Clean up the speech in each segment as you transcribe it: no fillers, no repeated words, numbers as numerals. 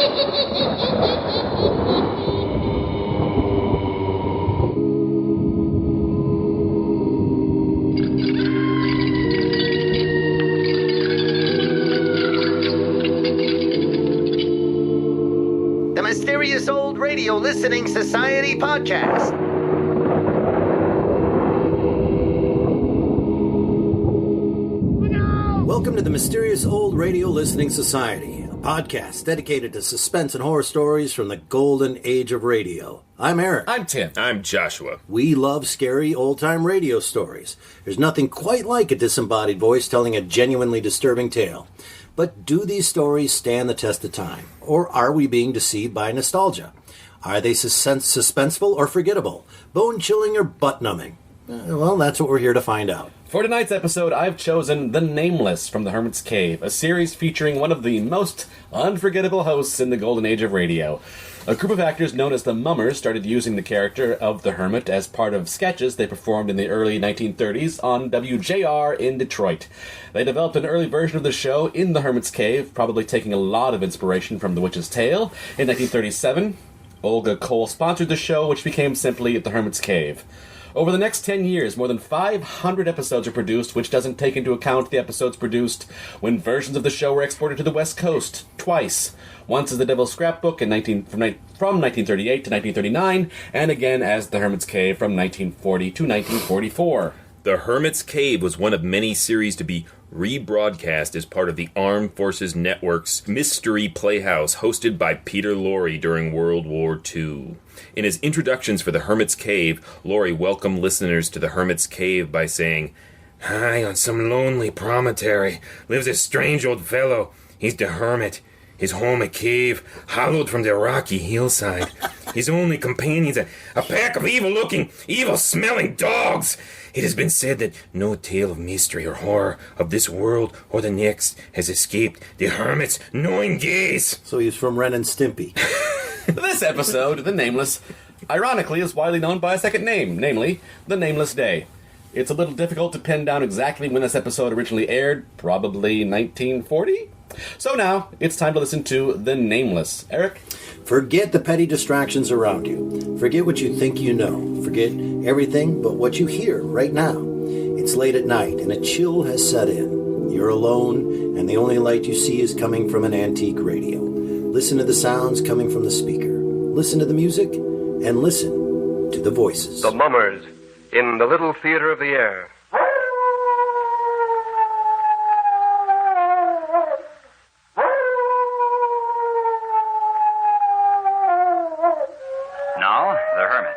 The Mysterious Old Radio Listening Society podcast. Welcome to the Mysterious Old Radio Listening Society, a podcast dedicated to suspense and horror stories from the golden age of radio. I'm Eric. I'm Tim. I'm Joshua. We love scary old-time radio stories. There's nothing quite like a disembodied voice telling a genuinely disturbing tale. But do these stories stand the test of time? Or are we being deceived by nostalgia? Are they suspenseful or forgettable? Bone-chilling or butt-numbing? Well, that's what we're here to find out. For tonight's episode, I've chosen The Nameless from the Hermit's Cave, a series featuring one of the most unforgettable hosts in the golden age of radio. A group of actors known as the Mummers started using the character of the Hermit as part of sketches they performed in the early 1930s on WJR in Detroit. They developed an early version of the show in the Hermit's Cave, probably taking a lot of inspiration from The Witch's Tale. In 1937, Olga Cole sponsored the show, which became simply The Hermit's Cave. Over the next 10 years, more than 500 episodes are produced, which doesn't take into account the episodes produced when versions of the show were exported to the West Coast twice. Once as The Devil's Scrapbook from 1938 to 1939, and again as The Hermit's Cave from 1940 to 1944. The Hermit's Cave was one of many series to be rebroadcast as part of the Armed Forces Network's Mystery Playhouse, hosted by Peter Lorre during World War II. In his introductions for The Hermit's Cave, Lorre welcomed listeners to The Hermit's Cave by saying, "High on some lonely promontory lives a strange old fellow. He's the Hermit. His home a cave, hollowed from the rocky hillside. His only companions a pack of evil-looking, evil-smelling dogs. It has been said that no tale of mystery or horror of this world or the next has escaped the Hermit's knowing gaze." So he's from Ren and Stimpy. This episode, The Nameless, ironically is widely known by a second name, namely, The Nameless Day. It's a little difficult to pin down exactly when this episode originally aired, probably 1940? So now, it's time to listen to The Nameless. Eric? Forget the petty distractions around you. Forget what you think you know. Forget everything but what you hear right now. It's late at night and a chill has set in. You're alone and the only light you see is coming from an antique radio. Listen to the sounds coming from the speaker. Listen to the music and listen to the voices. The Mummers in the Little Theater of the Air. Now, the Hermit.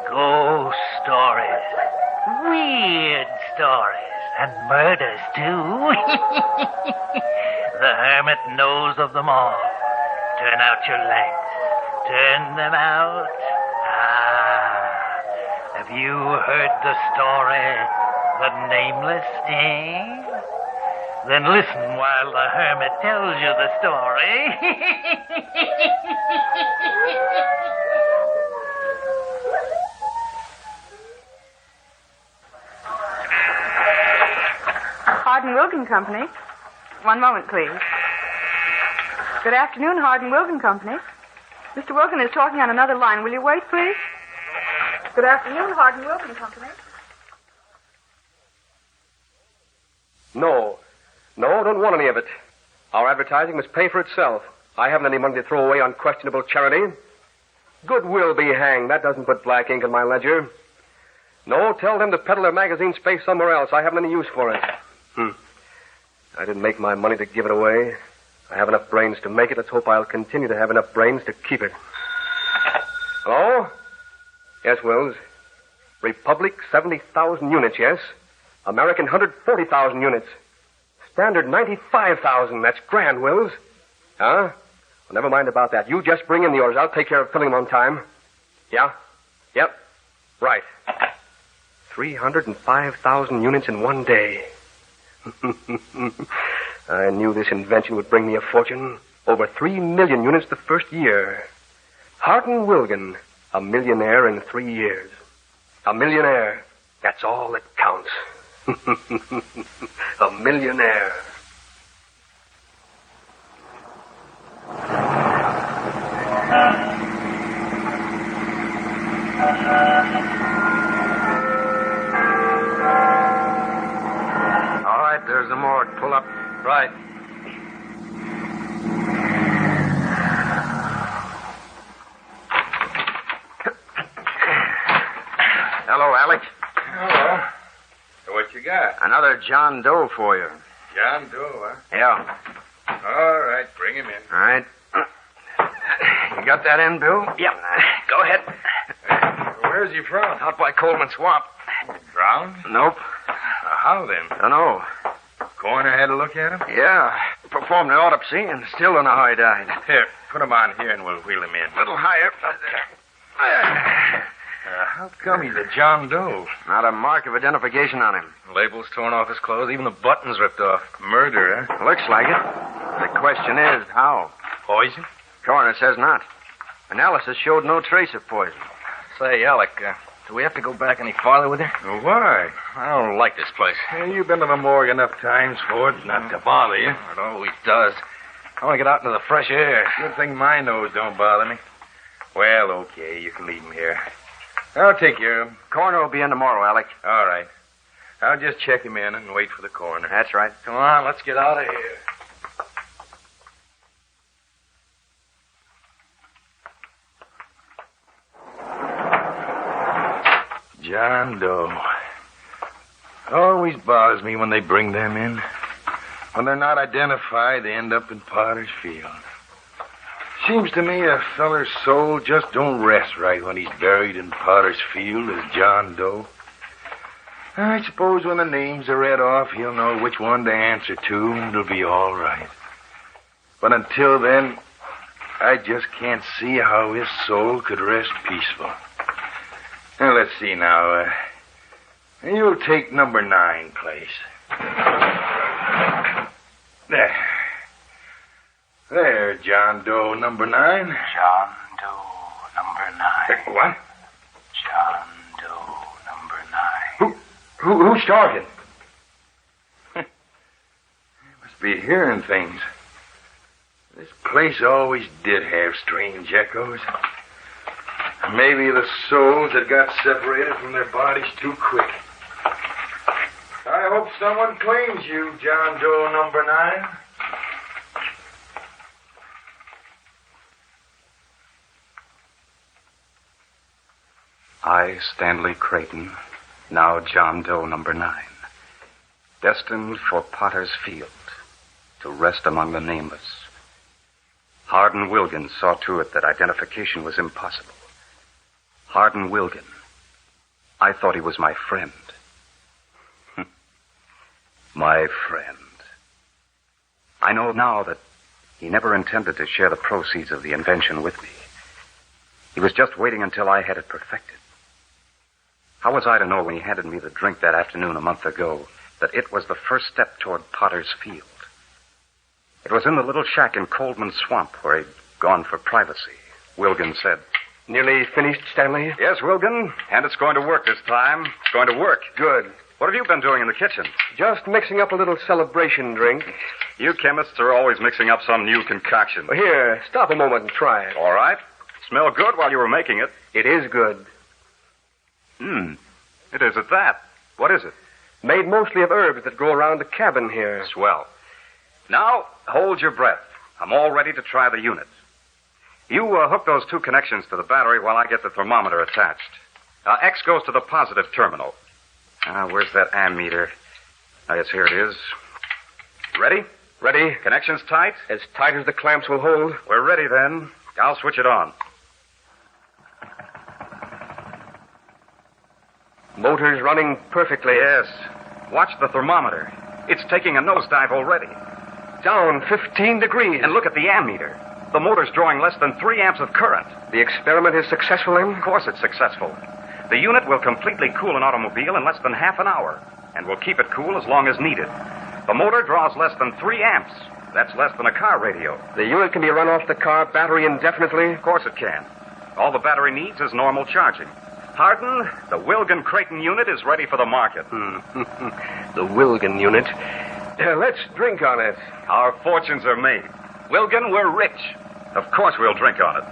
Ghost stories, weird stories, and murders, too. The Hermit knows of them all. Turn out your lights. Turn them out. Have you heard the story, The Nameless, eh? Then listen while the Hermit tells you the story. Hardin Wilgen Company. One moment, please. Good afternoon, Hardin Wilgen Company. Mr. Wilgen is talking on another line. Will you wait, please? Good afternoon, Hardin Wilgen Company. No, don't want any of it. Our advertising must pay for itself. I haven't any money to throw away on questionable charity. Goodwill be hanged. That doesn't put black ink in my ledger. No, tell them to peddle their magazine space somewhere else. I haven't any use for it. I didn't make my money to give it away. I have enough brains to make it. Let's hope I'll continue to have enough brains to keep it. Hello? Yes, Wills. Republic, 70,000 units, yes. American, 140,000 units. Standard, 95,000. That's grand, Wills. Huh? Well, never mind about that. You just bring in the orders. I'll take care of filling them on time. Yeah? Yep. Right. 305,000 units in one day. I knew this invention would bring me a fortune. Over 3 million units the first year. Hardin Wilgen, a millionaire in 3 years. A millionaire. That's all that counts. A millionaire. All right, there's the morgue. Pull up. Right. Hello, Alec. Hello. So what you got? Another John Doe for you. John Doe, huh? Yeah. All right, bring him in. All right. You got that in, Bill? Yep. Go ahead. Where's he from? Out by Coleman Swamp. Drowned? Nope. How then? Dunno. Coroner had a look at him? Yeah. Performed an autopsy and still don't know how he died. Here, put him on here and we'll wheel him in. A little higher. How come he's a John Doe? Not a mark of identification on him. Labels torn off his clothes, even the buttons ripped off. Murder, huh? Looks like it. The question is, how? Poison? Coroner says not. Analysis showed no trace of poison. Say, Alec, do we have to go back any farther with her? Well, why? I don't like this place. You've been to the morgue enough times for it not to bother you. It always does. I want to get out into the fresh air. Good thing my nose don't bother me. Well, okay, you can leave him here. I'll take care of him. Coroner will be in tomorrow, Alec. All right. I'll just check him in and wait for the coroner. That's right. Come on, let's get out of here. John Doe. Always bothers me when they bring them in. When they're not identified, they end up in Potter's Field. Seems to me a feller's soul just don't rest right when he's buried in Potter's Field as John Doe. I suppose when the names are read off, he'll know which one to answer to, and it'll be all right. But until then, I just can't see how his soul could rest peaceful. Now, let's see now. You'll take number 9 place. There. There, John Doe, number 9. John Doe, number 9. What? John Doe, number 9. Who's talking? Must be hearing things. This place always did have strange echoes. Maybe the souls had got separated from their bodies too quick. I hope someone claims you, John Doe, number 9. I, Stanley Creighton, now John Doe number 9, destined for Potter's Field, to rest among the nameless. Hardin Wilgen saw to it that identification was impossible. Hardin Wilgen. I thought he was my friend. My friend. I know now that he never intended to share the proceeds of the invention with me. He was just waiting until I had it perfected. How was I to know when he handed me the drink that afternoon a month ago that it was the first step toward Potter's Field? It was in the little shack in Coleman Swamp where he'd gone for privacy. Wilgen said, Nearly finished, Stanley? Yes, Wilgen, and it's going to work this time. It's going to work. Good. What have you been doing in the kitchen? Just mixing up a little celebration drink. You chemists are always mixing up some new concoction. Well, here, stop a moment and try it. All right. Smelled good while you were making it. It is good. It is at that. What is it? Made mostly of herbs that grow around the cabin here. Swell. Now, hold your breath. I'm all ready to try the unit. You hook those 2 connections to the battery while I get the thermometer attached. X goes to the positive terminal. Where's that ammeter? Yes, here it is. Ready? Ready? Connections tight? As tight as the clamps will hold. We're ready, then. I'll switch it on. Motor's running perfectly. Yes. Watch the thermometer. It's taking a nosedive already. Down 15 degrees. And look at the ammeter. The motor's drawing less than 3 amps of current. The experiment is successful, then? Of course it's successful. The unit will completely cool an automobile in less than half an hour, and will keep it cool as long as needed. The motor draws less than 3 amps. That's less than a car radio. The unit can be run off the car battery indefinitely? Of course it can. All the battery needs is normal charging. Hardin, the Wilgen Creighton unit is ready for the market. The Wilgen Unit. Let's drink on it. Our fortunes are made. Wilgen, we're rich. Of course we'll drink on it.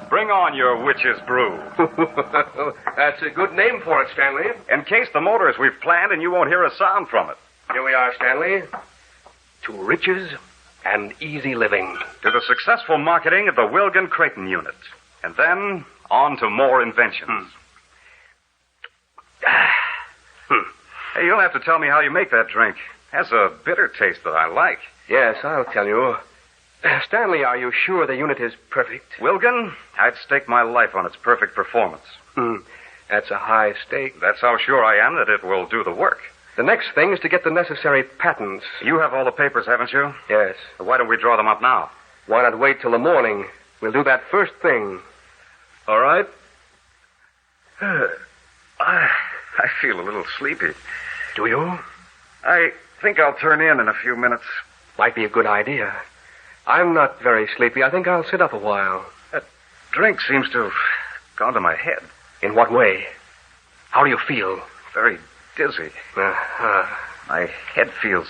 Bring on your witch's brew. That's a good name for it, Stanley. Encase the motor as we've planned, and you won't hear a sound from it. Here we are, Stanley. To riches and easy living. To the successful marketing of the Wilgen Creighton unit. And then on to more inventions. Hey, you'll have to tell me how you make that drink. Has a bitter taste that I like. Yes, I'll tell you. Stanley, are you sure the unit is perfect? Wilgen, I'd stake my life on its perfect performance. That's a high stake. That's how sure I am that it will do the work. The next thing is to get the necessary patents. You have all the papers, haven't you? Yes. Why don't we draw them up now? Why not wait till the morning? We'll do that first thing. All right. I feel a little sleepy. Do you? I think I'll turn in a few minutes. Might be a good idea. I'm not very sleepy. I think I'll sit up a while. That drink seems to have gone to my head. In what way? How do you feel? Very dizzy. My head feels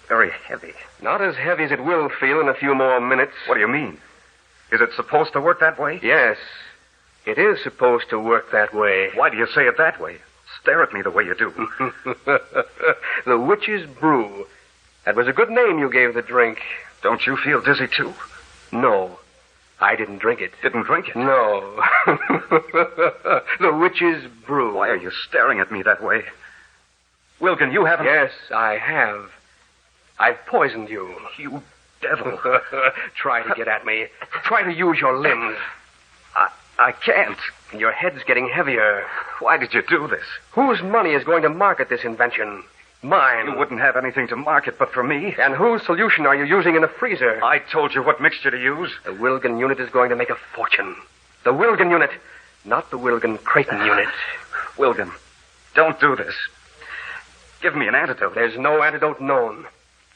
very heavy. Not as heavy as it will feel in a few more minutes. What do you mean? Is it supposed to work that way? Yes. It is supposed to work that way. Why do you say it that way? Stare at me the way you do. The Witch's Brew. That was a good name you gave the drink. Don't you feel dizzy, too? No. I didn't drink it. Didn't drink it? No. The Witch's Brew. Why are you staring at me that way? Wilgen, you haven't... Yes, I have. I've poisoned you. You devil. Try to get at me. Try to use your limbs. I can't. Your head's getting heavier. Why did you do this? Whose money is going to market this invention? Mine. You wouldn't have anything to market but for me. And whose solution are you using in the freezer? I told you what mixture to use. The Wilgen Unit is going to make a fortune. The Wilgen Unit, not the Wilgen Creighton Unit. Wilgen, don't do this. Give me an antidote. There's no antidote known.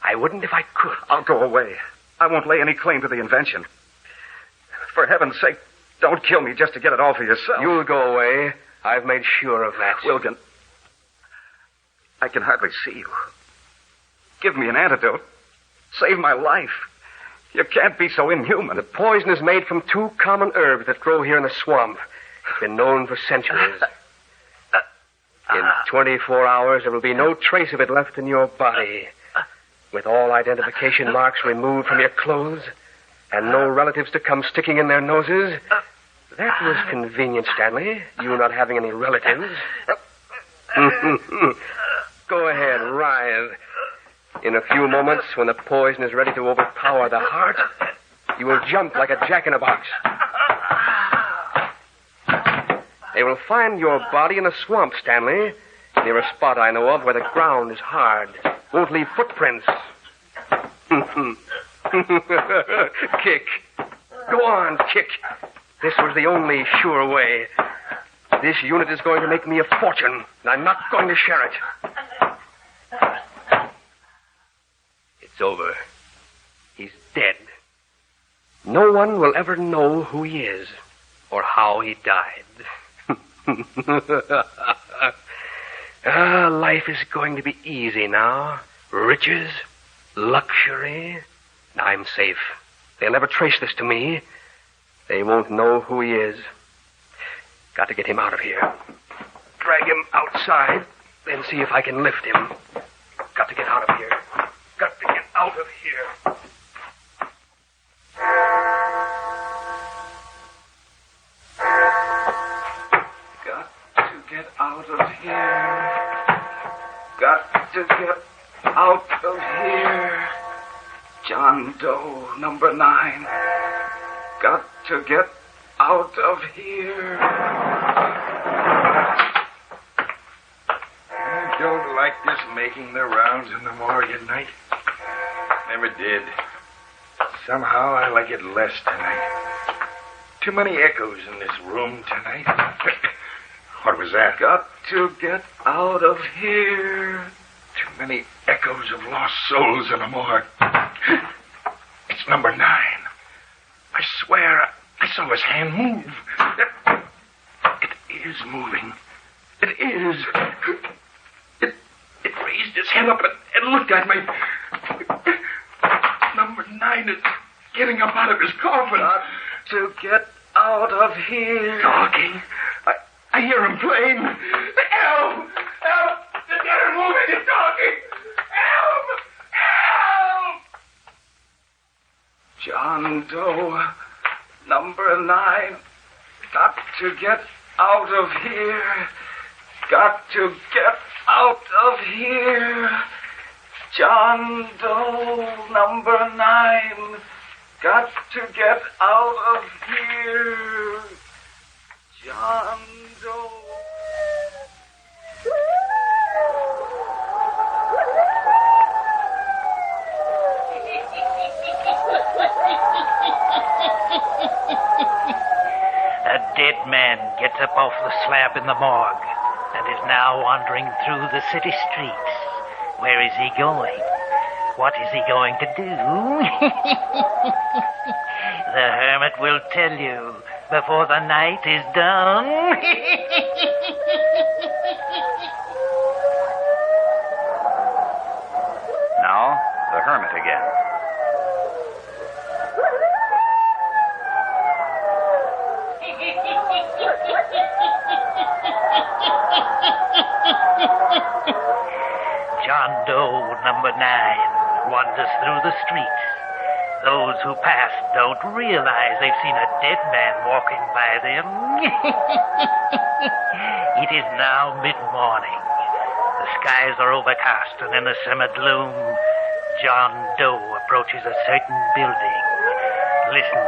I wouldn't if I could. I'll go away. I won't lay any claim to the invention. For heaven's sake, don't kill me just to get it all for yourself. You'll go away. I've made sure of that. Wilgen, I can hardly see you. Give me an antidote. Save my life. You can't be so inhuman. The poison is made from two common herbs that grow here in the swamp. It's been known for centuries. In 24 hours, there will be no trace of it left in your body. With all identification marks removed from your clothes, and no relatives to come sticking in their noses. That was convenient, Stanley. You not having any relatives. Go ahead, rise. In a few moments, when the poison is ready to overpower the heart, you will jump like a jack-in-a-box. They will find your body in a swamp, Stanley, near a spot I know of where the ground is hard. Won't leave footprints. Kick. Go on, kick. This was the only sure way. This unit is going to make me a fortune, and I'm not going to share it. It's over. He's dead. No one will ever know who he is or how he died. Life is going to be easy now. Riches, luxury. I'm safe. They'll never trace this to me. They won't know who he is. Got to get him out of here. Drag him outside, then see if I can lift him. Got to get out of here. Got to get out of here. Got to get out of here. Got to get out of here. John Doe, number 9. Got to get out of here. I don't like this making the rounds in the morgue at night. Never did. Somehow I like it less tonight. Too many echoes in this room tonight. What was that? Got to get out of here. Too many echoes of lost souls in the morgue. It's number 9. I swear I saw his hand move. It is moving. It is. It raised its head up and looked at me. Number 9 is getting up out of his coffin. Got to get out of here. Talking. I hear him plain. Help! Help! They're moving and talking. Help! Help! John Doe, number 9. Got to get out of here. Got to get out of here. John Doe, number 9. Got to get out of here. John Doe. A dead man gets up off the slab in the morgue and is now wandering through the city streets. Where is he going? What is he going to do? The Hermit will tell you before the night is done. Now, the Hermit again. John Doe, number 9, wanders through the streets. Those who pass don't realize they've seen a dead man walking by them. It is now mid-morning. The skies are overcast, and in the summer gloom, John Doe approaches a certain building. Listen.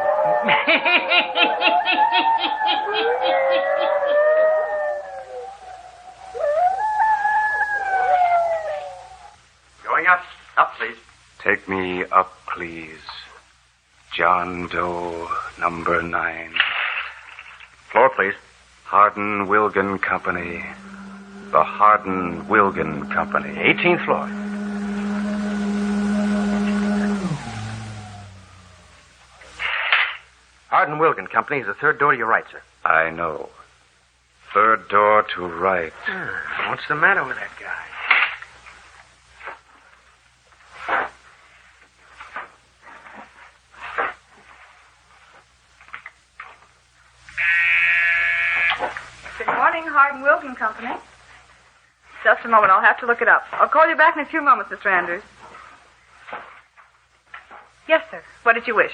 Going up. Up, please. Take me up, please. John Doe, number 9. Floor, please. Harden Wilgen Company. The Harden Wilgen Company. 18th floor. Harden Wilgen Company is the third door to your right, sir. I know. Third door to right. What's the matter with that guy? Good morning, Harden Wilgen Company. Just a moment. I'll have to look it up. I'll call you back in a few moments, Mr. Andrews. Yes, sir. What did you wish?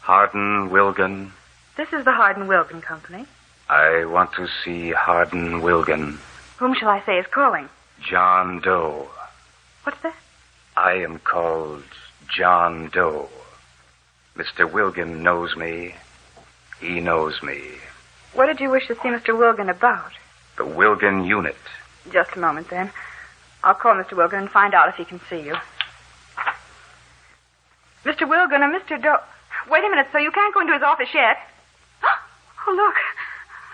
Harden Wilgen. This is the Harden Wilgen Company. I want to see Harden Wilgen. Whom shall I say is calling? John Doe. What's that? I am called John Doe. Mr. Wilgen knows me. He knows me. What did you wish to see Mr. Wilgen about? The Wilgen Unit. Just a moment, then. I'll call Mr. Wilgen and find out if he can see you. Mr. Wilgen and Mr. Doe... Wait a minute, sir. You can't go into his office yet. Oh, look.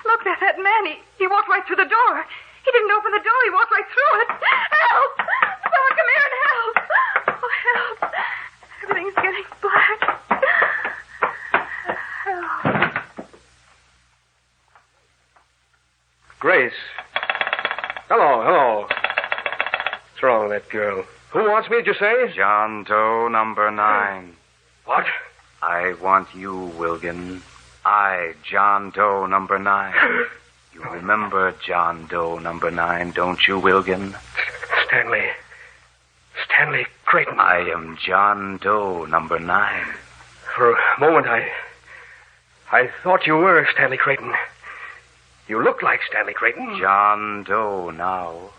Look, there's that man. He walked right through the door. He didn't open the door. He walked right through it. Help! Someone come here and help. Oh, help. Everything's getting black. Help. Grace. Hello. What's wrong with that girl? Who wants me, did you say? John Doe, number 9. What? I want you, Wilgen. I, John Doe, number 9. You remember John Doe, number 9, don't you, Wilgen? Stanley Creighton. I am John Doe, number 9. For a moment, I thought you were Stanley Creighton. You look like Stanley Creighton. John Doe now.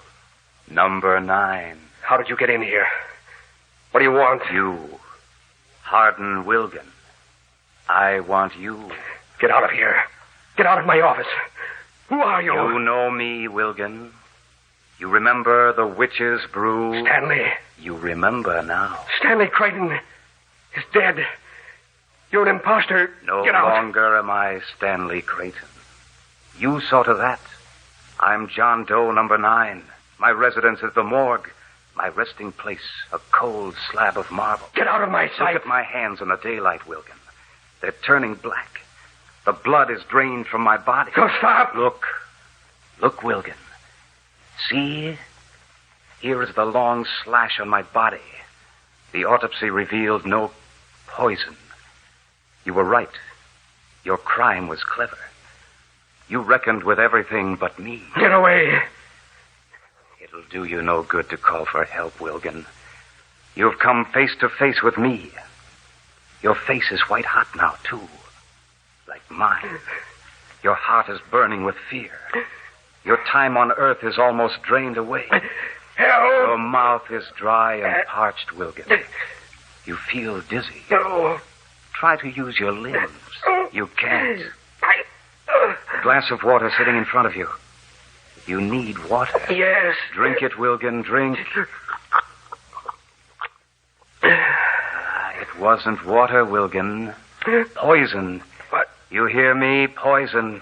Number 9. How did you get in here? What do you want? You. Harden Wilgen. I want you. Get out of here. Get out of my office. Who are you? You know me, Wilgen. You remember the witch's brew? Stanley. You remember now. Stanley Creighton is dead. You're an imposter. No Get out. longer am I Stanley Creighton. You saw to that. I'm John Doe, number 9. My residence is the morgue. My resting place, a cold slab of marble. Get out of my sight. Look at my hands in the daylight, Wilgen. They're turning black. The blood is drained from my body. Go stop. Look. Look, Wilgen. See? Here is the long slash on my body. The autopsy revealed no poison. You were right. Your crime was clever. You reckoned with everything but me. Get away. It'll do you no good to call for help, Wilgen. You've come face to face with me. Your face is white hot now, too. Like mine. Your heart is burning with fear. Your time on Earth is almost drained away. Help! Your mouth is dry and parched, Wilgen. You feel dizzy. No. Try to use your limbs. You can't. A glass of water sitting in front of you. You need water. Yes. Drink it, Wilgen, drink. It wasn't water, Wilgen. Poison. What? You hear me? Poison.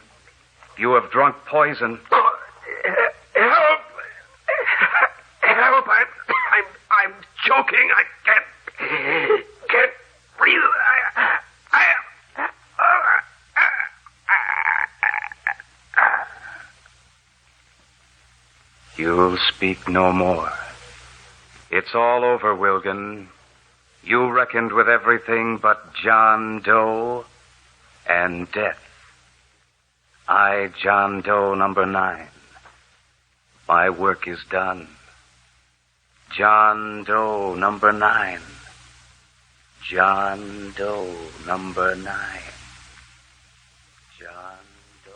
You have drunk poison. Help! Help! I'm choking. I can't breathe. You'll speak no more. It's all over, Wilgen. You reckoned with everything but John Doe and death. I, John Doe, number 9. My work is done. John Doe, number 9. John Doe, number 9. John Doe,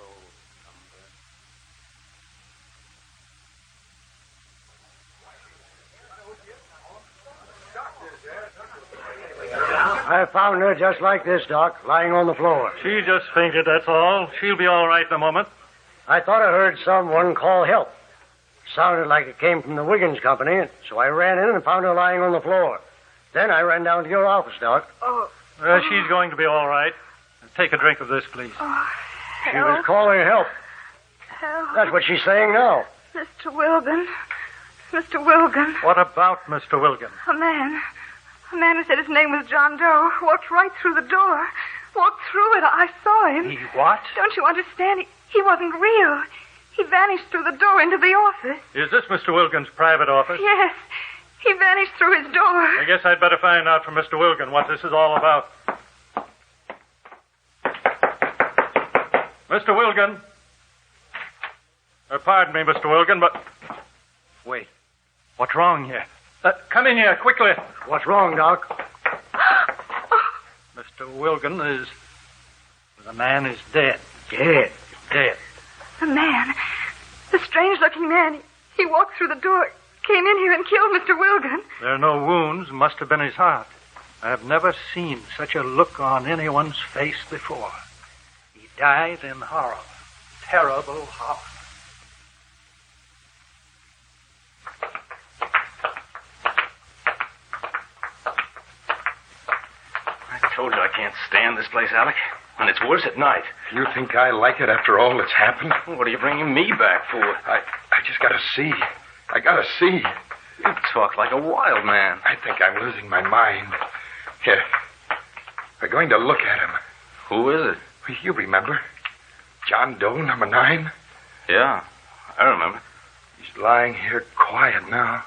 number... I found her just like this, Doc, lying on the floor. She just fainted, that's all. She'll be all right in a moment. I thought I heard someone call help. Sounded like it came from the Wiggins Company, so I ran in and found her lying on the floor. Then I ran down to your office, Doc. She's going to be all right. Take a drink of this, please. She was calling help. Help. That's what she's saying now. Mr. Wilgen. Mr. Wilgen. What about Mr. Wilgen? A man who said his name was John Doe walked right through the door. Walked through it. I saw him. He what? Don't you understand? He wasn't real. He vanished through the door into the office. Is this Mr. Wilgen's private office? Yes. He vanished through his door. I guess I'd better find out from Mr. Wilgen what this is all about. Mr. Wilgen. Pardon me, Mr. Wilgen, but... Wait. What's wrong here? Come in here, quickly. What's wrong, Doc? Mr. Wilgen is... The man is dead. Dead? Dead. The man. The strange-looking man. He walked through the door, came in here and killed Mr. Wilgen. There are no wounds. Must have been his heart. I have never seen such a look on anyone's face before. He died in horror. Terrible horror. I told you I can't stand this place, Alec. And it's worse at night. You think I like it after all that's happened? What are you bringing me back for? I just gotta see. I gotta see. You talk like a wild man. I think I'm losing my mind. Here. We're going to look at him. Who is it? You remember? John Doe, number 9? Yeah, I remember. He's lying here quiet now.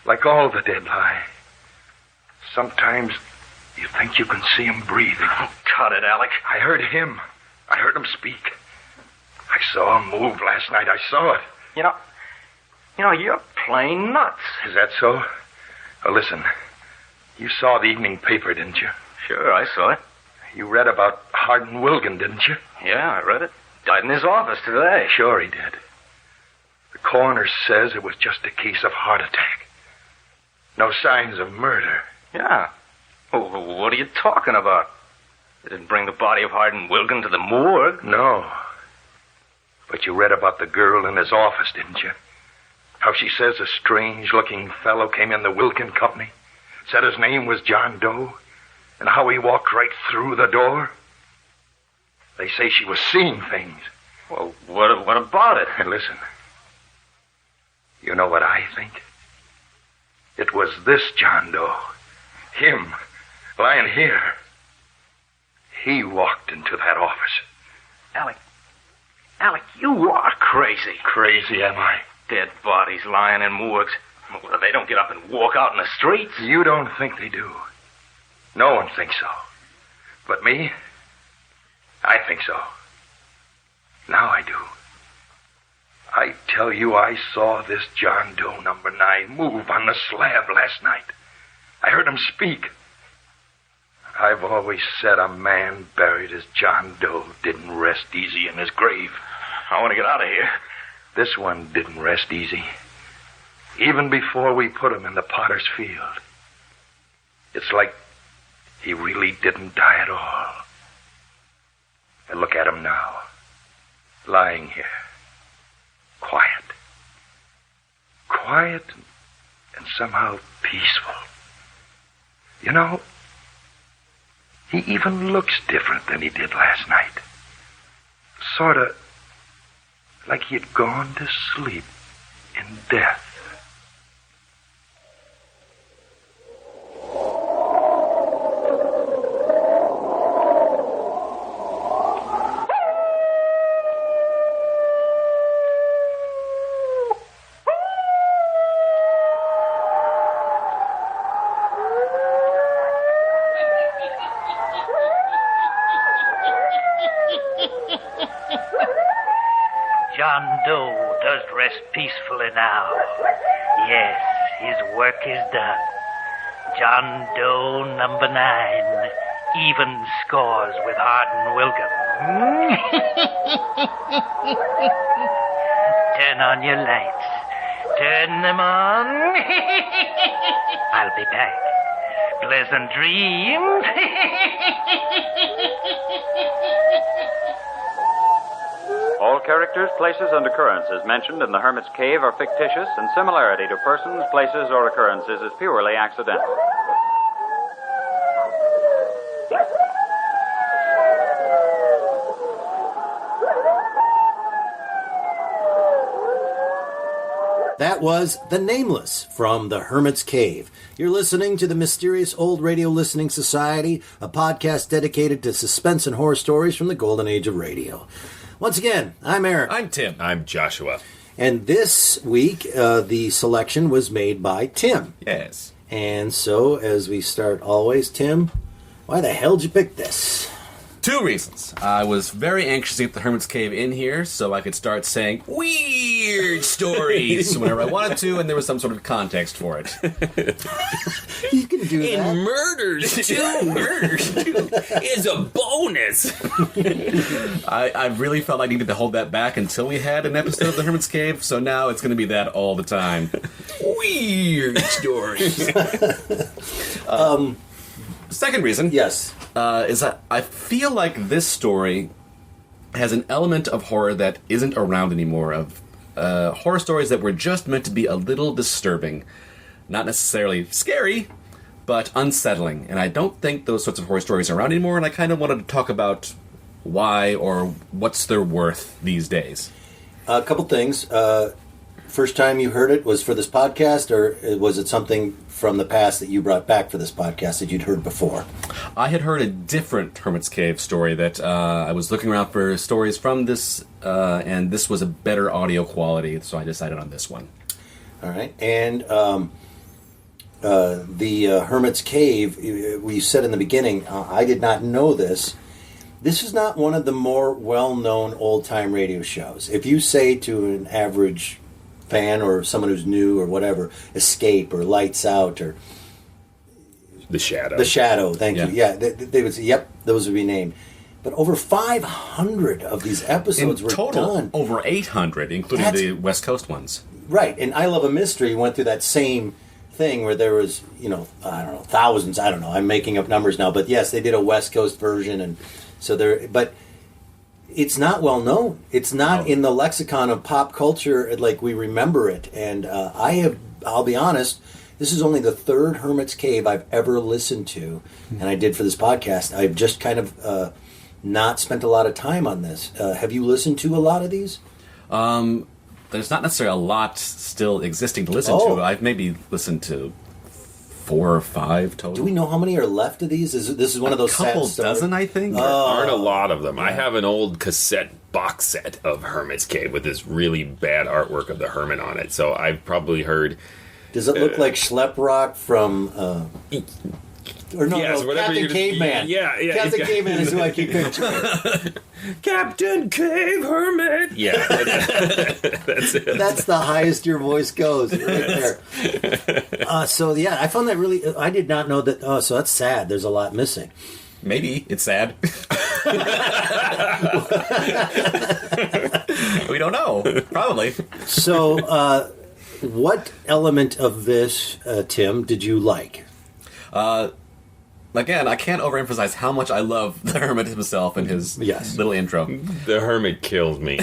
Like all the dead lie. Sometimes you think you can see him breathing. Oh, cut it, Alec. I heard him. I heard him speak. I saw him move last night. I saw it. You know, you're plain nuts. Is that so? Well, listen. You saw the evening paper, didn't you? Sure, I saw it. You read about Hardin Wilgen, didn't you? Yeah, I read it. Died in his office today. Sure he did. The coroner says it was just a case of heart attack. No signs of murder. Yeah. Well, what are you talking about? They didn't bring the body of Hardin Wilgen to the morgue. No. But you read about the girl in his office, didn't you? How she says a strange-looking fellow came in the Wilgen Company, said his name was John Doe, and how he walked right through the door. They say she was seeing things. Well, what about it? And listen. You know what I think? It was this John Doe. Him, lying here. He walked into that office. Alec, Alec, you are crazy. Crazy, am I? Dead bodies lying in morgues. Well, they don't get up and walk out in the streets. You don't think they do. No one thinks so. But me, I think so. Now I do. I tell you, I saw this John Doe number 9 move on the slab last night. I heard him speak. I've always said a man buried as John Doe didn't rest easy in his grave. I want to get out of here. This one didn't rest easy. Even before we put him in the potter's field. It's like he really didn't die at all. And look at him now. Lying here. Quiet. Quiet and somehow peaceful. You know, he even looks different than he did last night. Sort of like he had gone to sleep in death. John Doe does rest peacefully now. Yes, his work is done. John Doe number 9 even scores with Hardin Wilgen. Turn on your lights. Turn them on. I'll be back. Pleasant dreams. All characters, places, and occurrences mentioned in the Hermit's Cave are fictitious, and similarity to persons, places, or occurrences is purely accidental. That was The Nameless from The Hermit's Cave. You're listening to the Mysterious Old Radio Listening Society, a podcast dedicated to suspense and horror stories from the golden age of radio. Once again, I'm Eric. I'm Tim. I'm Joshua. And this week, the selection was made by Tim. Yes. And so, as we start always, Tim, why the hell did you pick this? 2 reasons. I was very anxious to get the Hermit's Cave in here so I could start saying weird stories whenever I wanted to, and there was some sort of context for it. You can do that. And murders, too. Murders, too, is a bonus. I really felt I needed to hold that back until we had an episode of the Hermit's Cave, so now it's going to be that all the time. Weird stories. Second reason, yes, is that I feel like this story has an element of horror that isn't around anymore, of horror stories that were just meant to be a little disturbing. Not necessarily scary, but unsettling. And I don't think those sorts of horror stories are around anymore, and I kind of wanted to talk about why or what's their worth these days. A couple things. First time you heard it was for this podcast, or was it something from the past that you brought back for this podcast that you'd heard before? I had heard a different Hermit's Cave story that I was looking around for stories from this, and this was a better audio quality, so I decided on this one. All right. And the Hermit's Cave, we said in the beginning, I did not know this. This is not one of the more well-known old-time radio shows. If you say to an average fan or someone who's new or whatever, Escape or Lights Out or The Shadow. The Shadow, thank you. Yeah, they would say, yep, those would be named. But over 500 of these episodes were total, done. Over 800, including the West Coast ones. Right, and I Love a Mystery went through that same thing where there was, I don't know, thousands, I don't know, I'm making up numbers now, but yes, they did a West Coast version, and so there, but it's not well known. It's not in the lexicon of pop culture like we remember it. And I'll be honest, this is only the third Hermit's Cave I've ever listened to, and I did for this podcast. I've just kind of not spent a lot of time on this. Have you listened to a lot of these? There's not necessarily a lot still existing to listen to. I've maybe listened to 4 or 5 total. Do we know how many are left of these? This is one of those couple sad dozen, I think. There aren't a lot of them. I have an old cassette box set of Hermit's Cave with this really bad artwork of the Hermit on it. So I've probably heard. Does it look like Schlep Rock from? Yes, Captain Caveman. Yeah. Captain Caveman is who I keep picturing. Captain Cave Hermit. Yeah, that's it. That's the highest your voice goes, right there. So yeah, I found that really. I did not know that. Oh, so that's sad. There's a lot missing. Maybe it's sad. We don't know. Probably. So, what element of this, Tim, did you like? Again, I can't overemphasize how much I love the Hermit himself and his little intro. The Hermit kills me.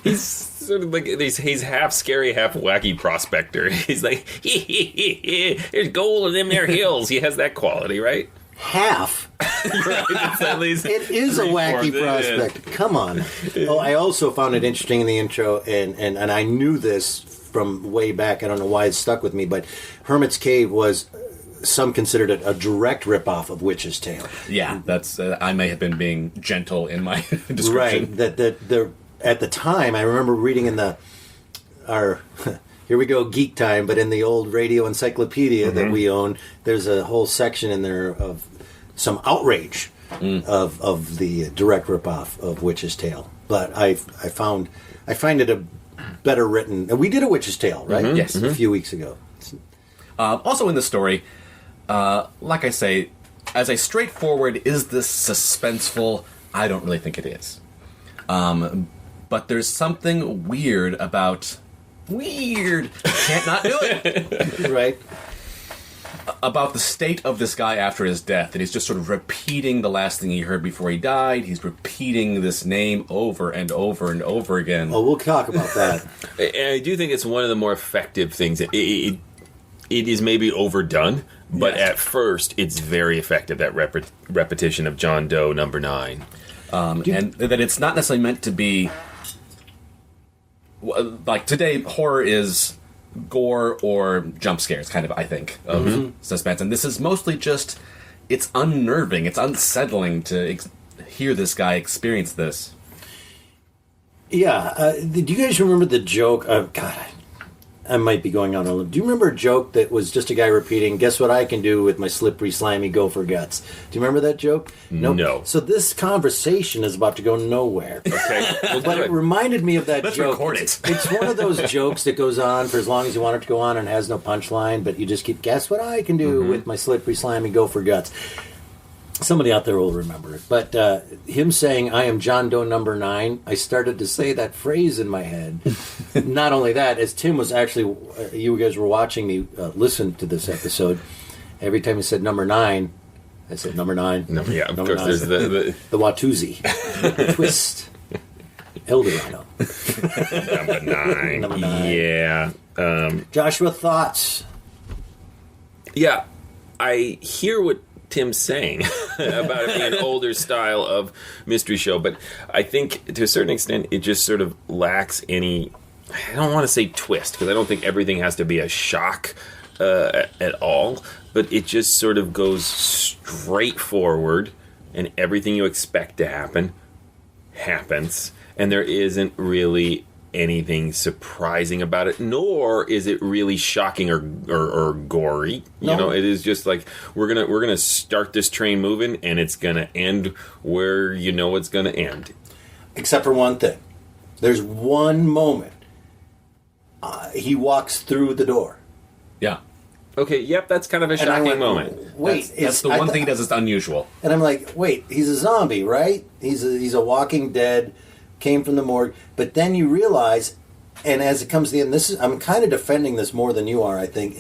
He's sort of like he's half scary, half wacky prospector. He's like, there's gold in them there hills. He has that quality, right? Half. Right, it's at least it is a wacky prospect. Come on. Oh, I also found it interesting in the intro, and I knew this from way back. I don't know why it stuck with me, but Hermit's Cave was, some considered it a direct ripoff of Witch's Tale. Yeah, that's I may have been being gentle in my description. Right. That at the time, I remember reading in our here we go, geek time, but in the old radio encyclopedia that we own, there's a whole section in there of some outrage of the direct ripoff of Witch's Tale. But I find it a better written. And we did a Witch's Tale, right? Yes, a few weeks ago. Also in the story, like I say, as a straightforward, is this suspenseful? I don't really think it is. But there's something weird about... Can't not do it. Right. About the state of this guy after his death, that he's just sort of repeating the last thing he heard before he died. He's repeating this name over and over and over again. Oh, we'll talk about that. And I do think it's one of the more effective things. It is maybe overdone, but at first it's very effective, that repetition of John Doe number 9. And that it's not necessarily meant to be... Like, today, horror is gore or jump scares, kind of, I think, of suspense. And this is mostly just... It's unnerving. It's unsettling to hear this guy experience this. Yeah. Do you guys remember the joke? God, I might be going on a little. Do you remember a joke that was just a guy repeating, "Guess what I can do with my slippery, slimy gopher guts"? Do you remember that joke? Nope. No. So this conversation is about to go nowhere. Okay. But it reminded me of that Let's joke. record it. It's one of those jokes that goes on for as long as you want it to go on and has no punchline, but you just keep, "Guess what I can do with my slippery, slimy gopher guts." Somebody out there will remember it. But him saying, "I am John Doe number 9," I started to say that phrase in my head. Not only that, as Tim was actually, you guys were watching me listen to this episode, every time he said number 9, I said number 9. No, yeah, of number course. 9. There's the Watusi. The twist. Eldorado. Number 9. Number 9. Yeah. Joshua, thoughts? Yeah, I hear what Tim's saying about it being an older style of mystery show, but I think to a certain extent it just sort of lacks any, I don't want to say twist, because I don't think everything has to be a shock at all, but it just sort of goes straight forward, and everything you expect to happen happens, and there isn't really anything surprising about it, nor is it really shocking or gory. No. You know, it is just like we're gonna start this train moving, and it's gonna end where you know it's gonna end. Except for one thing. There's one moment. He walks through the door. Yeah. Okay, yep, that's kind of a shocking moment. Wait, that's the one thing he does that's unusual. And I'm like, wait, he's a zombie, right? He's a walking dead, came from the morgue. But then you realize, and as it comes to the end, I'm kind of defending this more than you are, I think.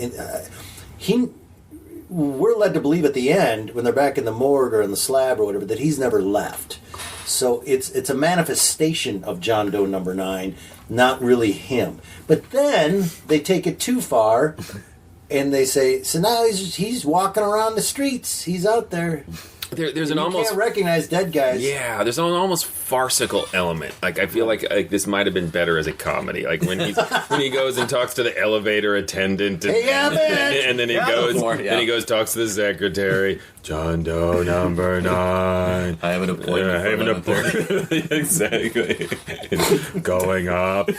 We're led to believe at the end, when they're back in the morgue or in the slab or whatever, that he's never left. So it's a manifestation of John Doe number 9, not really him. But then they take it too far, and they say, so now he's walking around the streets. He's out there. There's an you almost can't recognize dead guys. Yeah, there's an almost farcical element. Like I feel like this might have been better as a comedy. Like when he goes and talks to the elevator attendant, and then he goes talks to the secretary. John Doe number 9. I have an appointment. Exactly. Going up.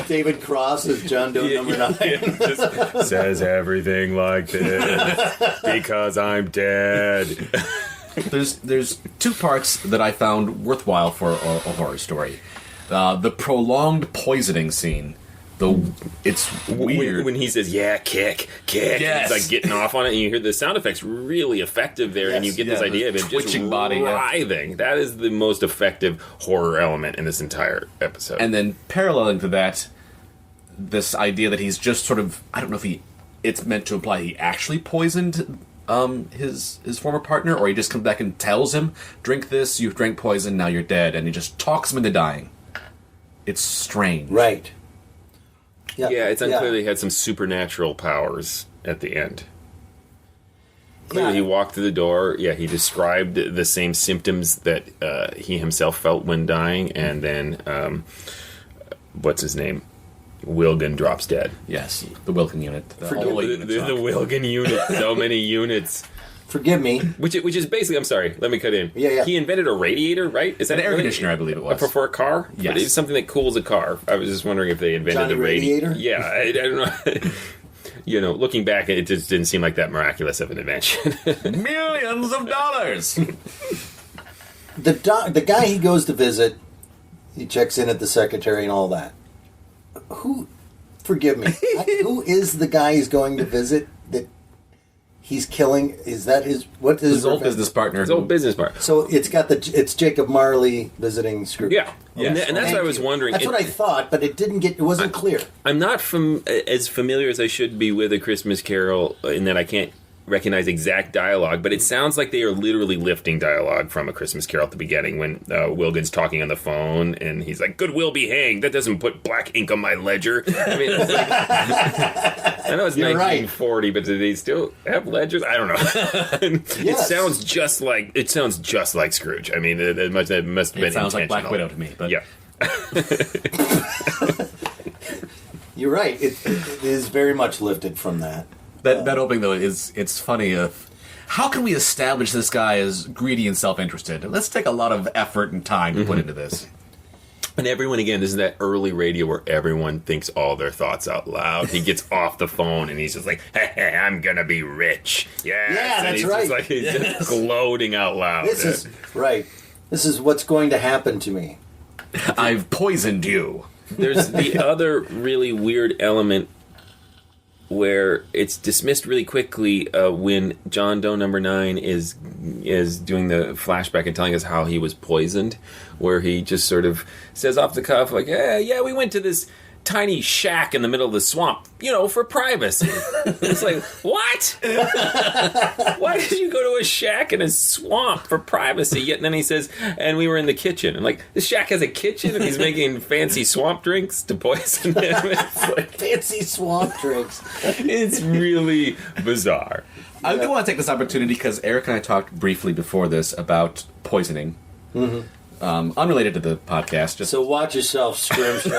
David Cross is John Doe number 9. Just says everything like this because I'm dead. There's 2 parts that I found worthwhile for a horror story. The prolonged poisoning scene. It's weird when he says, "Yeah, kick." Yes. He's like getting off on it, and you hear the sound effects really effective there, and you get this idea of it just body, writhing. That is the most effective horror element in this entire episode. And then paralleling to that, this idea that he's just sort of, I don't know if it's meant to imply he actually poisoned his former partner, or he just comes back and tells him, "Drink this, you drank poison, now you're dead," and he just talks him into dying. It's strange. Right. Yeah, it's unclear that he had some supernatural powers at the end. Clearly, he walked through the door. Yeah, he described the same symptoms that he himself felt when dying, and then, what's his name? Wilgen drops dead. Yes, the Wilgen Unit. The Wilgen Unit. So many units. Forgive me. Which is basically, I'm sorry, let me cut in. Yeah. He invented a radiator, right? Is that an air conditioner, I believe it was. For a car? Yes. But it's something that cools a car. I was just wondering if they invented Johnny a radiator. Radiator? Yeah, I don't know. Looking back, it just didn't seem like that miraculous of an invention. Millions of dollars! The guy he goes to visit, he checks in at the secretary and all that. Forgive me, who is the guy he's going to visit that he's killing? Is that his old business partner? His old business partner. So it's Jacob Marley visiting Scrooge. Yeah, yes. and that's what I was wondering. That's what I thought, but it wasn't clear. I'm not as familiar as I should be with A Christmas Carol in that I can't recognize exact dialogue, but it sounds like they are literally lifting dialogue from A Christmas Carol at the beginning when Wilgen's talking on the phone and he's like, "Good will be hanged. That doesn't put black ink on my ledger." I mean, it's like, I know it's 1940, but do they still have ledgers? I don't know. It sounds just like Scrooge. I mean, it must have been intentional. It sounds like Black Widow to me. But yeah. You're right. It is very much lifted from that. That opening, though, it's funny. How can we establish this guy as greedy and self-interested? Let's take a lot of effort and time to put into this. And everyone, again, this is that early radio where everyone thinks all their thoughts out loud. He gets off the phone and he's just like, "Hey, I'm gonna be rich." Yes. Yeah, that's he's right. Just like, he's just gloating out loud. This is what's going to happen to me. I've poisoned you. There's the other really weird element where it's dismissed really quickly when John Doe number 9 is doing the flashback and telling us how he was poisoned, where he just sort of says off the cuff, like, yeah, we went to this tiny shack in the middle of the swamp, for privacy. It's like, what? Why did you go to a shack in a swamp for privacy? Yet then he says, and we were in the kitchen. And like, this shack has a kitchen and he's making fancy swamp drinks to poison him. It's like, fancy swamp drinks. It's really bizarre. I do want to take this opportunity because Eric and I talked briefly before this about poisoning. Mm-hmm. Unrelated to the podcast. So watch yourself, Scrimshaw.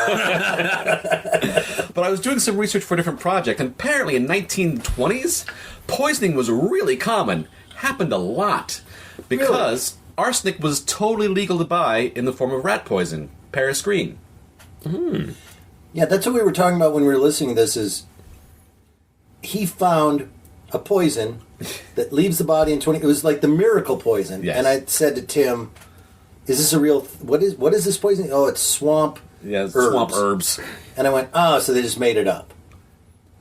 But I was doing some research for a different project, and apparently in 1920s, poisoning was really common. Happened a lot. Because arsenic was totally legal to buy in the form of rat poison. Paris Green. Mm. Yeah, that's what we were talking about when we were listening to this, is he found a poison that leaves the body in 20... It was like the miracle poison. Yes. And I said to Tim... Is this a real... What is this poison? Oh, it's swamp herbs. Swamp herbs. And I went, so they just made it up.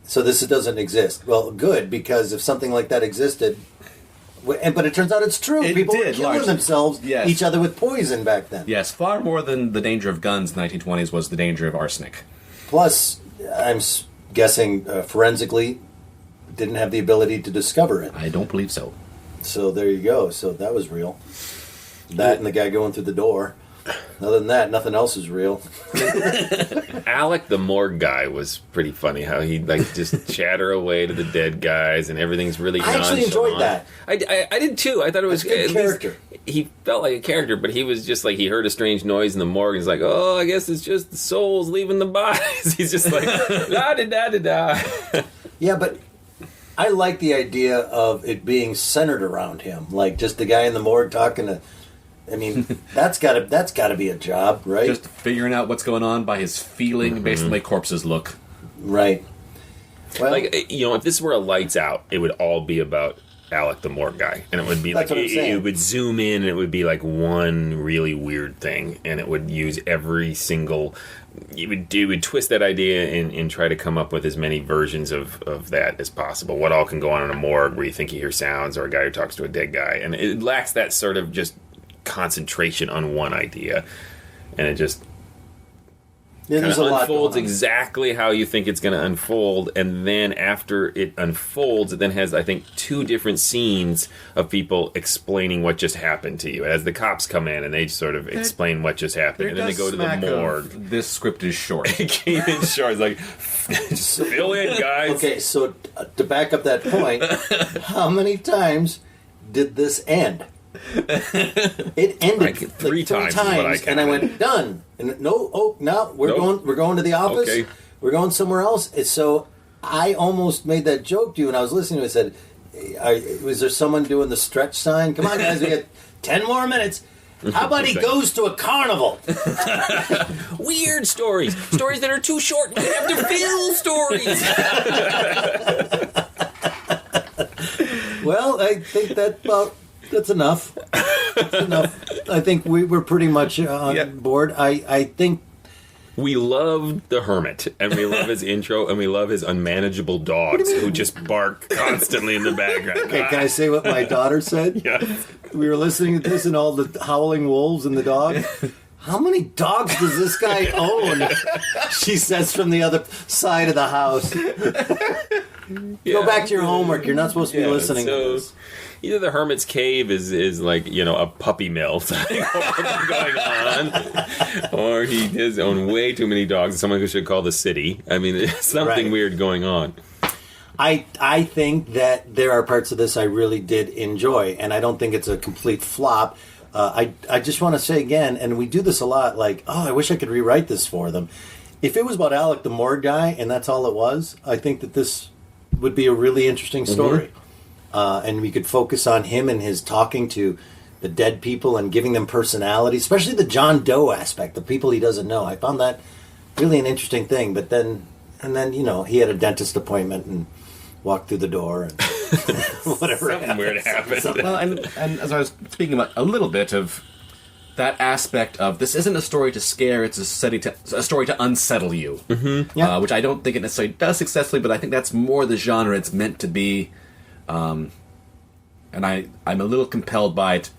So this doesn't exist. Well, good, because if something like that existed... But it turns out it's true. People were killing themselves, each other with poison back then. Yes, far more than the danger of guns in the 1920s was the danger of arsenic. Plus, I'm guessing forensically didn't have the ability to discover it. I don't believe so. So there you go. So that was real. That and the guy going through the door. Other than that, nothing else is real. Alec, the morgue guy, was pretty funny. How he'd just chatter away to the dead guys, and everything's really. I actually enjoyed that. I did too. I thought it was good character. he felt like a character, but he was just like, he heard a strange noise in the morgue, and he's like, oh, I guess it's just the souls leaving the bodies. He's just like, da-da-da-da-da. Yeah, but I like the idea of it being centered around him. Like, just the guy in the morgue talking to... I mean, that's gotta be a job, right? Just figuring out what's going on by his feeling based on the way corpses look. Right. Well, like, if this were a Lights Out, it would all be about Alec the morgue guy, and it would be like it would zoom in, and it would be like one really weird thing, and it would use every single. It would twist that idea and try to come up with as many versions of that as possible. What all can go on in a morgue where you think you hear sounds, or a guy who talks to a dead guy, and it lacks that sort of just concentration on one idea, and it just. Kind of unfolds exactly how you think it's going to unfold, and then after it unfolds, it then has, I think, 2 different scenes of people explaining what just happened to you. As the cops come in, and they sort of explain what just happened, and then they go to the morgue. This script is short. It came in short. It's like, just fill in, guys. Okay, so to back up that point, how many times did this end? It ended like three times, and I went done. And no, we're going to the office. Okay. We're going somewhere else. And so I almost made that joke to you, and I was listening to it. I said, "Was there someone doing the stretch sign? Come on, guys, we got 10 more minutes." How about he goes to a carnival? Weird stories that are too short. We have to fill stories. Well, I think that's enough. That's enough. I think we're pretty much on board. I think we love the Hermit, and we love his intro, and we love his unmanageable dogs who just bark constantly in the background. Okay, can I say what my daughter said? Yeah. We were listening to this and all the howling wolves and the dog. How many dogs does this guy own? She says from the other side of the house. Go back to your homework. You're not supposed to be listening to this. Either the Hermit's Cave is like, a puppy mill going on, or he does own way too many dogs. Someone who should call the city. I mean, there's something weird going on. I think that there are parts of this I really did enjoy, and I don't think it's a complete flop. I just want to say again, and we do this a lot, like, I wish I could rewrite this for them. If it was about Alec the morgue guy, and that's all it was, I think that this would be a really interesting story. Mm-hmm. And we could focus on him and his talking to the dead people and giving them personality, especially the John Doe aspect, the people he doesn't know. I found that really an interesting thing. But then he had a dentist appointment and walked through the door and whatever. Something weird happened. Well, and as I was speaking about a little bit of that aspect of this isn't a story to scare, it's a story to unsettle you. Mm-hmm. Yeah. Which I don't think it necessarily does successfully, but I think that's more the genre it's meant to be. And I'm a little compelled by it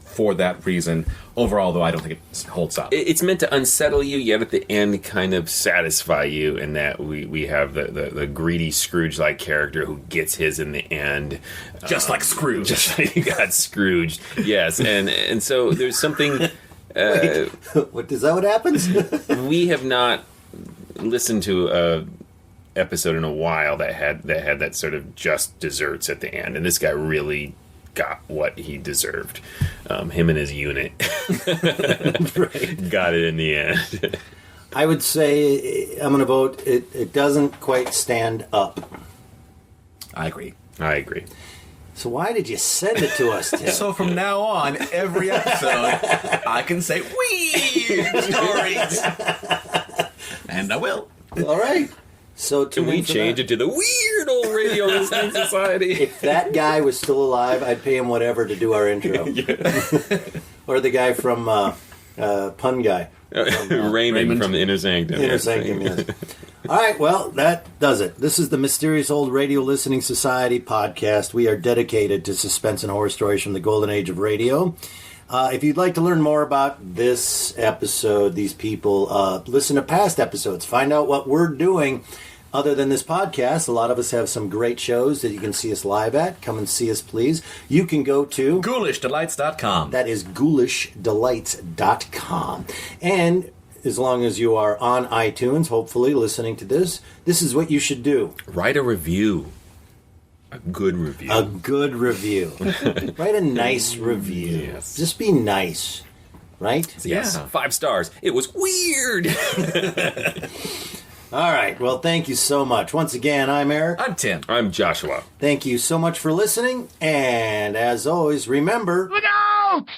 for that reason. Overall, though, I don't think it holds up. It's meant to unsettle you, yet at the end kind of satisfy you, in that we have the greedy Scrooge-like character who gets his in the end. Just like Scrooge. Just like he got Scrooged. Yes, and so there's something... Wait, is that what happens? We have not listened to a episode in a while that had that sort of just desserts at the end, and this guy really got what he deserved. Him and his unit got it in the end. I would say I'm going to vote it doesn't quite stand up. I agree. So why did you send it to us, Tim? So from now on, every episode, I can say weird stories. And I will. All right. So can we change it to the Weird Old Radio Listening Society? If that guy was still alive, I'd pay him whatever to do our intro. Or the guy from Pun Guy. Raymond from the Inner Sanctum. Inner Sanctum, yes. All right, well, that does it. This is the Mysterious Old Radio Listening Society podcast. We are dedicated to suspense and horror stories from the golden age of radio. If you'd like to learn more about this episode, these people, listen to past episodes. Find out what we're doing other than this podcast. A lot of us have some great shows that you can see us live at. Come and see us, please. You can go to GhoulishDelights.com. That is GhoulishDelights.com. And as long as you are on iTunes, hopefully, listening to this, this is what you should do. Write a review. A good review. A good review. Write a nice review. Yes. Just be nice. Right? Yes. 5 stars. It was weird. All right. Well, thank you so much. Once again, I'm Eric. I'm Tim. I'm Joshua. Thank you so much for listening. And as always, remember... Look out!